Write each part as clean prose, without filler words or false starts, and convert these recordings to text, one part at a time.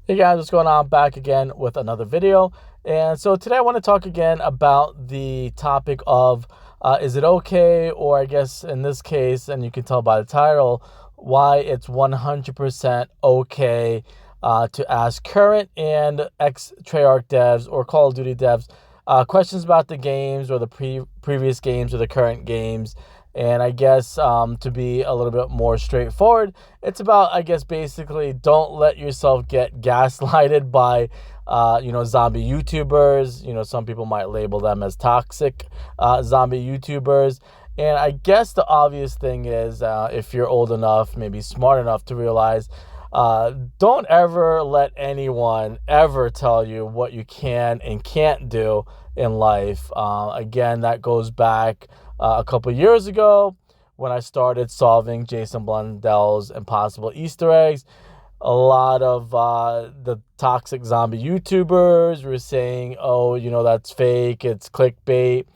Hey guys, what's going on? Back again with another video. And so today I want to talk again about the topic of is it okay, or I guess in this case, and you can tell by the title, why it's 100% okay to ask current and ex-Treyarch devs or Call of Duty devs questions about the games or the previous games or the current games. And I guess to be a little bit more straightforward, it's about, I guess, basically don't let yourself get gaslighted by, zombie YouTubers. Some people might label them as toxic zombie YouTubers. And I guess the obvious thing is if you're old enough, maybe smart enough to realize, don't ever let anyone ever tell you what you can and can't do in life. Again, that goes back a couple years ago when I started solving Jason Blundell's impossible Easter eggs. A lot of the toxic zombie YouTubers were saying, oh, that's fake, it's clickbait.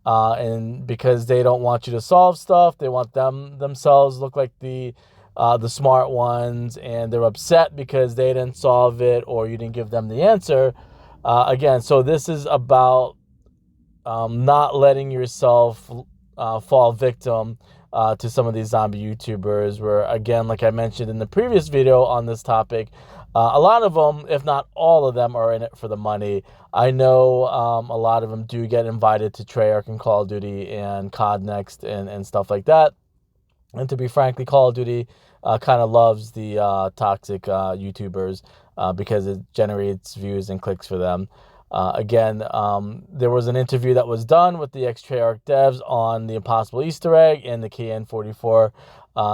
And because they don't want you to solve stuff, they want themselves look like the smart ones, and they're upset because they didn't solve it or you didn't give them the answer. Again, so this is about not letting yourself fall victim to some of these zombie YouTubers, where, again, like I mentioned in the previous video on this topic, a lot of them, if not all of them, are in it for the money. I know a lot of them do get invited to Treyarch and Call of Duty and COD Next and stuff like that. And to be frankly, Call of Duty kind of loves the toxic YouTubers because it generates views and clicks for them. Again, there was an interview that was done with the ex-Treyarch devs on the Impossible Easter egg and the KN44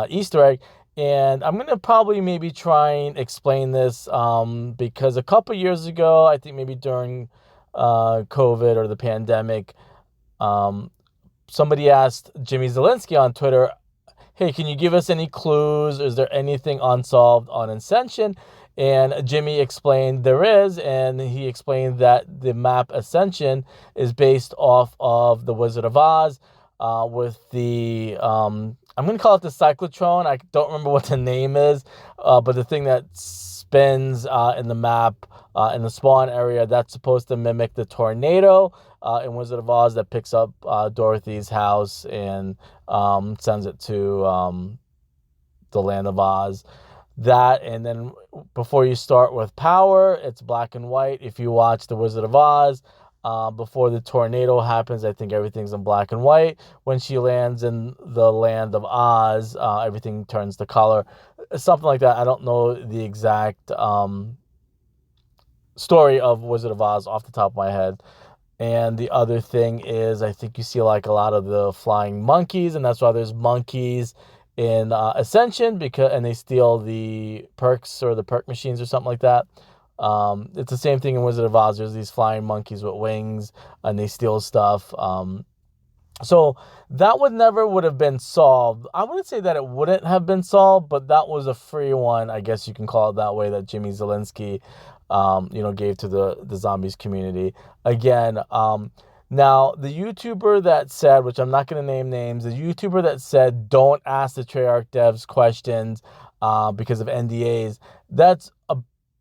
Easter egg. And I'm going to probably maybe try and explain this because a couple years ago, I think maybe during COVID or the pandemic, somebody asked Jimmy Zelensky on Twitter, hey, can you give us any clues? Is there anything unsolved on Ascension? And Jimmy explained there is, and he explained that the map Ascension is based off of the Wizard of Oz with the, I'm going to call it the cyclotron. I don't remember what the name is, but the thing that spins in the map in the spawn area, that's supposed to mimic the tornado in Wizard of Oz that picks up Dorothy's house and sends it to the land of Oz. That, and then before you start with power, it's black and white. If you watch the Wizard of Oz, before the tornado happens, I think everything's in black and white. When she lands in the land of Oz, everything turns to color. Something like that. I don't know the exact story of Wizard of Oz off the top of my head. And the other thing is, I think you see like a lot of the flying monkeys, and that's why there's monkeys in Ascension, and they steal the perks or the perk machines or something like that. It's the same thing in Wizard of Oz. There's these flying monkeys with wings, and they steal stuff. So that would have been solved. I wouldn't say that it wouldn't have been solved, but that was a free one, I guess you can call it that way, that Jimmy Zelensky, gave to the zombies community. Again, now the YouTuber that said, which I'm not going to name names, the YouTuber that said don't ask the Treyarch devs questions because of NDAs, that's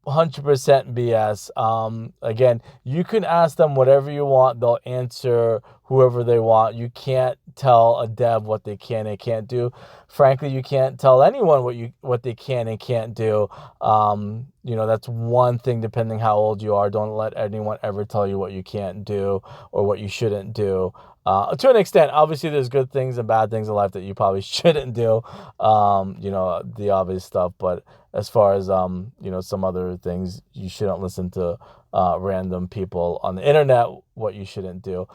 100% BS. Again, you can ask them whatever you want. They'll answer whoever they want. You can't tell a dev what they can and can't do. Frankly, you can't tell anyone what they can and can't do. That's one thing, depending how old you are. Don't let anyone ever tell you what you can't do or what you shouldn't do. To an extent, obviously, there's good things and bad things in life that you probably shouldn't do. The obvious stuff, but as far as some other things, you shouldn't listen to random people on the internet what you shouldn't do.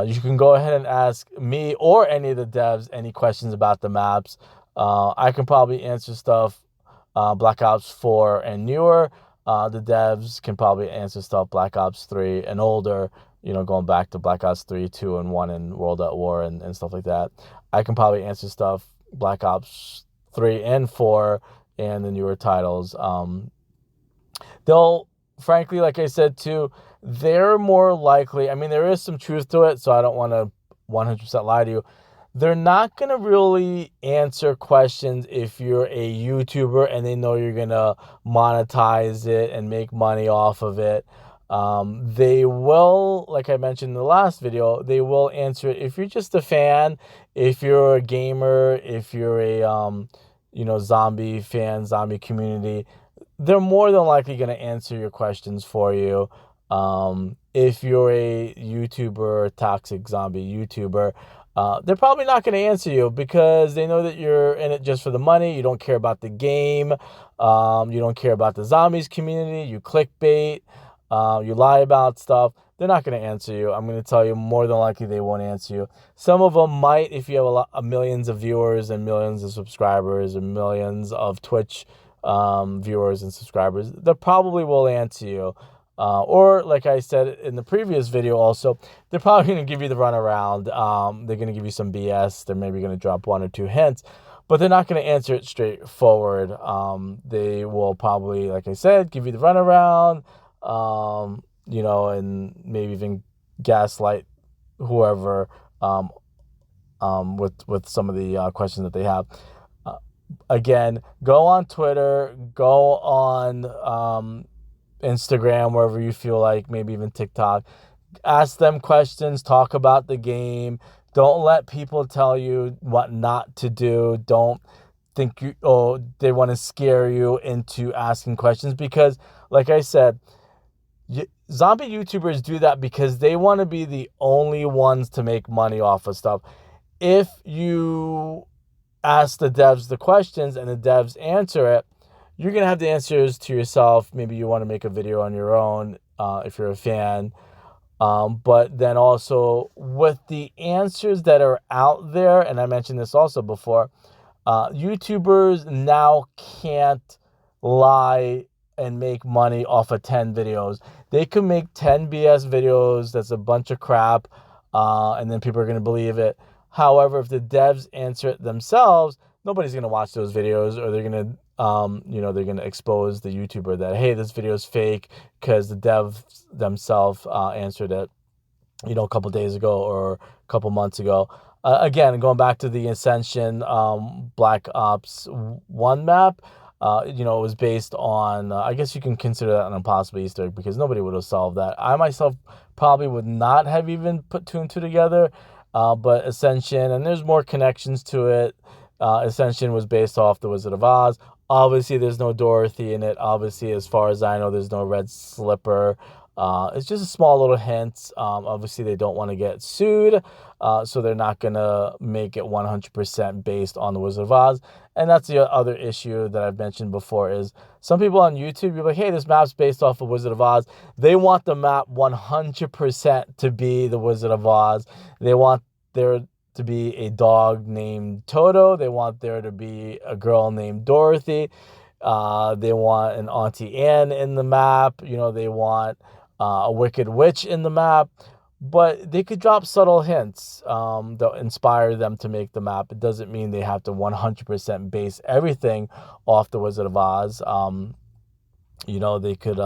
You can go ahead and ask me or any of the devs any questions about the maps. I can probably answer stuff Black Ops 4 and newer. The devs can probably answer stuff Black Ops 3 and older, going back to Black Ops 3, 2, and 1 and World at War and stuff like that. I can probably answer stuff Black Ops 3 and 4 and the newer titles. They'll, frankly, like I said too, they're more likely, I mean, there is some truth to it, so I don't want to 100% lie to you. they're not going to really answer questions if you're a YouTuber and they know you're going to monetize it and make money off of it. They will, like I mentioned in the last video, they will answer it if you're just a fan, if you're a gamer, if you're a, zombie fan, zombie community. They're more than likely going to answer your questions for you. If you're a YouTuber, a toxic zombie YouTuber, they're probably not going to answer you because they know that you're in it just for the money. You don't care about the game. You don't care about the zombies community. You clickbait. You lie about stuff. They're not going to answer you. I'm going to tell you, more than likely they won't answer you. Some of them might if you have millions of viewers and millions of subscribers and millions of Twitch viewers and subscribers. They probably will answer you. Or like I said in the previous video also, they're probably going to give you the runaround. They're going to give you some BS. They're maybe going to drop one or two hints, but they're not going to answer it straightforward. They will probably, like I said, give you the runaround, and maybe even gaslight whoever with some of the questions that they have. Again, go on Twitter, go on Instagram, wherever you feel like, maybe even TikTok. Ask them questions, talk about the game. Don't let people tell you what not to do. Don't think they want to scare you into asking questions, because like I said, zombie YouTubers do that because they want to be the only ones to make money off of stuff. If you ask the devs the questions and the devs answer it, you're going to have the answers to yourself. Maybe you want to make a video on your own if you're a fan. But then also with the answers that are out there, and I mentioned this also before, YouTubers now can't lie and make money off of 10 videos. They can make 10 BS videos that's a bunch of crap, and then people are going to believe it. However, if the devs answer it themselves, nobody's going to watch those videos, or they're going to, they're going to expose the YouTuber that, hey, this video is fake because the devs themselves answered it, a couple days ago or a couple months ago. Again, going back to the Ascension Black Ops 1 map, it was based on, I guess you can consider that an impossible Easter egg because nobody would have solved that. I myself probably would not have even put two and two together. But Ascension, and there's more connections to it. Ascension was based off The Wizard of Oz. Obviously, there's no Dorothy in it. Obviously, as far as I know, there's no red slipper. It's just a small little hint. Obviously, they don't want to get sued, so they're not going to make it 100% based on The Wizard of Oz. And that's the other issue that I've mentioned before is some people on YouTube, you're like, hey, this map's based off of Wizard of Oz. They want the map 100% to be The Wizard of Oz. They want there to be a dog named Toto. They want there to be a girl named Dorothy. They want an Auntie Anne in the map. They want a wicked witch in the map. But they could drop subtle hints that inspire them to make the map. It doesn't mean they have to 100% base everything off The Wizard of Oz. They could,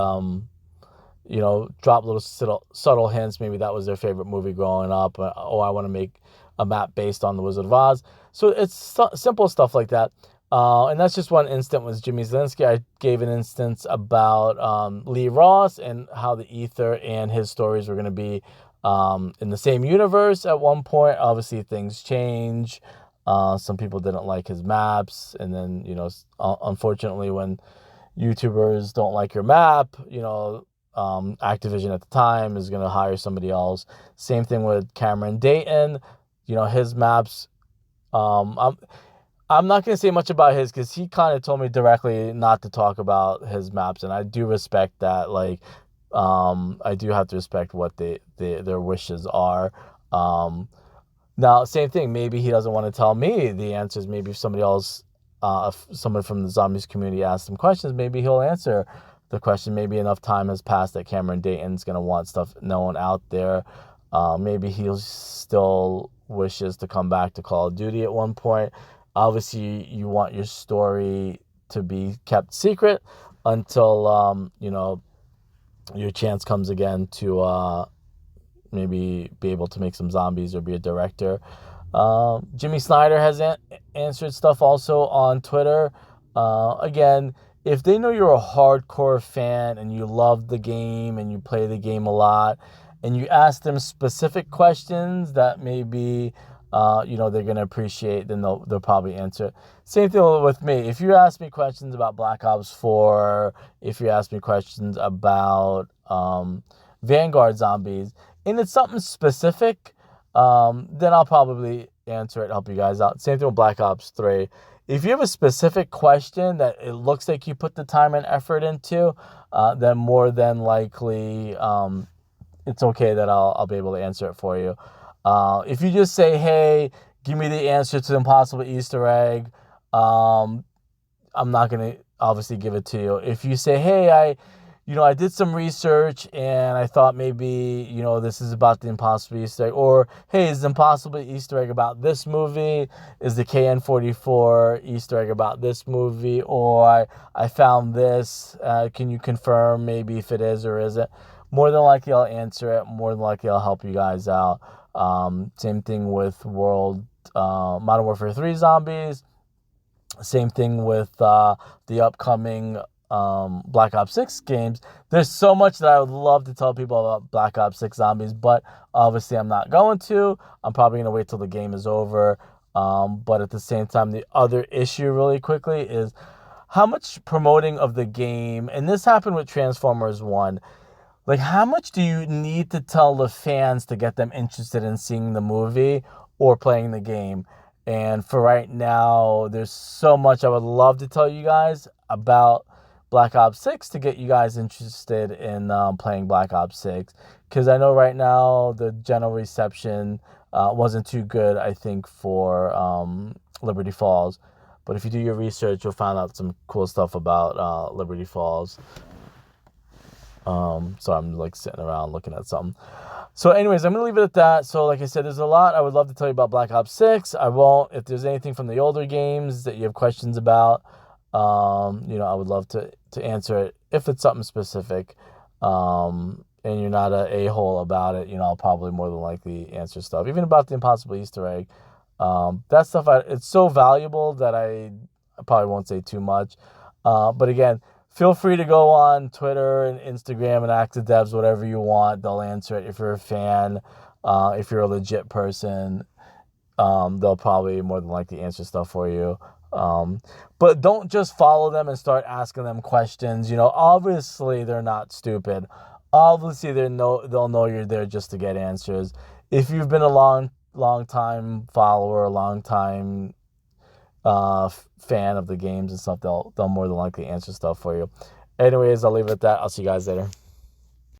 drop little subtle hints. Maybe that was their favorite movie growing up. I want to make a map based on The Wizard of Oz. So it's simple stuff like that. And that's just one instant was Jimmy Zielinski. I gave an instance about Lee Ross and how the Ether and his stories were going to be in the same universe at one point. Obviously, things change. Some people didn't like his maps. And then, unfortunately, when YouTubers don't like your map, Activision at the time is going to hire somebody else. Same thing with Cameron Dayton. His maps, I'm not going to say much about his because he kind of told me directly not to talk about his maps, and I do respect that. I do have to respect what their wishes are. Now, same thing. Maybe he doesn't want to tell me the answers. Maybe if somebody else, if someone from the zombies community asks him questions, maybe he'll answer the question. Maybe enough time has passed that Cameron Dayton's going to want stuff known out there. Maybe he still wishes to come back to Call of Duty at one point. Obviously, you want your story to be kept secret until, your chance comes again to maybe be able to make some zombies or be a director. Jimmy Snyder has answered stuff also on Twitter. Again, if they know you're a hardcore fan and you love the game and you play the game a lot, and you ask them specific questions that maybe they're gonna appreciate, then they'll probably answer it. Same thing with me. If you ask me questions about Black Ops 4, if you ask me questions about Vanguard Zombies, and it's something specific, then I'll probably answer it, help you guys out. Same thing with Black Ops 3. If you have a specific question that it looks like you put the time and effort into, then more than likely it's okay that I'll be able to answer it for you. If you just say, hey, give me the answer to the impossible Easter egg, I'm not going to obviously give it to you. If you say, hey, I did some research and I thought maybe, this is about the impossible Easter egg, or, hey, is the impossible Easter egg about this movie? Is the KN-44 Easter egg about this movie? Or I found this. Can you confirm maybe if it is or isn't? More than likely I'll answer it. More than likely I'll help you guys out. Same thing with Modern Warfare 3 Zombies. Same thing with the upcoming Black Ops 6 games. There's so much that I would love to tell people about Black Ops 6 Zombies, but obviously I'm not going to. I'm probably going to wait till the game is over. But at the same time, the other issue really quickly is how much promoting of the game, and this happened with Transformers 1, like, how much do you need to tell the fans to get them interested in seeing the movie or playing the game? And for right now, there's so much I would love to tell you guys about Black Ops 6 to get you guys interested in playing Black Ops 6. Because I know right now the general reception wasn't too good, I think, for Liberty Falls. But if you do your research, you'll find out some cool stuff about Liberty Falls. So I'm like sitting around looking at something. So anyways, I'm going to leave it at that. So like I said, there's a lot I would love to tell you about Black Ops 6. I won't. If there's anything from the older games that you have questions about, I would love to answer it if it's something specific. And you're not a hole about it, I'll probably more than likely answer stuff. Even about the impossible Easter egg. That stuff, it's so valuable that I probably won't say too much. But again, feel free to go on Twitter and Instagram and ask the devs whatever you want. They'll answer it. If you're a fan, if you're a legit person, they'll probably more than likely answer stuff for you. But don't just follow them and start asking them questions. Obviously they're not stupid. Obviously they'll know you're there just to get answers. If you've been a long time follower, a long time fan of the games and stuff, they'll more than likely answer stuff for you. Anyways, I'll leave it at that. I'll see you guys later.